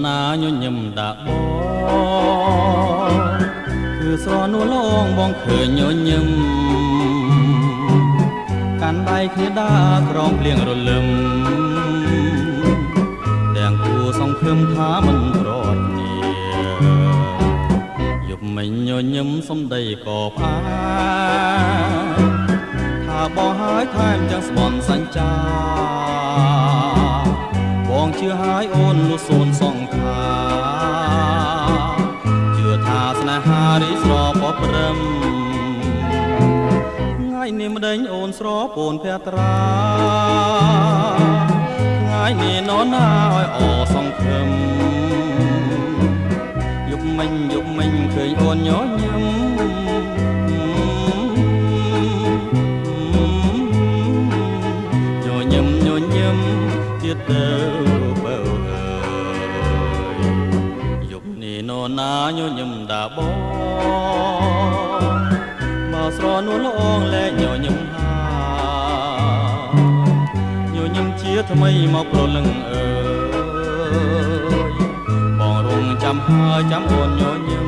ណាញញឹមដាក់បងគឺស្រនួលងបងឃើញញញឹមកាន់ដៃគ្នាដើរក្រោមភ្លៀងរលឹមទាំងគូសង្ឃឹមថាមិនប្រត់នីយប់មិញញញឹមសំដីក៏ផ្អាថាបងហើយថែមទាំងស្បន់សញ្ចាបងជឿហើយអូននោះសូនសង្ខាជឿថាស្នេហារីស្រពព្រឹមថ្ងៃនេះម្ដេញអូនស្រពូនភត្រាថ្ងៃនេះនរណាឲ្យអសង្ឃឹមយប់មិញឃើញអូនញញឹមទៀតទៅបើយប់នេះនរណាញញឹមដាក់បងបើស្រនួលអងលែងញញឹមញញឹមជាថ្មីមកប្រលឹងអើយបងរងចាំហើយចាំអូនញញឹម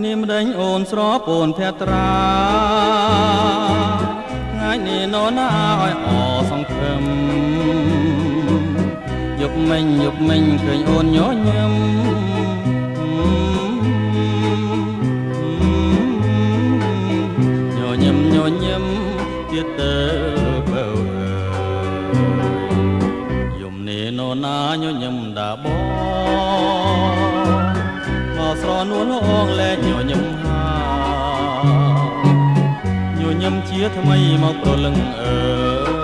នេះម្ដេញអូនស្រពូនភត្រាថ្ងៃនេះនរណាឲ្យអសង្ឃឹមយប់មិញឃើញអូនញញឹមញញឹមទៀតទៅបើយំនេះនរណាញញឹមដាក់បងស្រនួលអងលែងញញឹមញញឹមជាថ្មីមកប្រលឹងអើ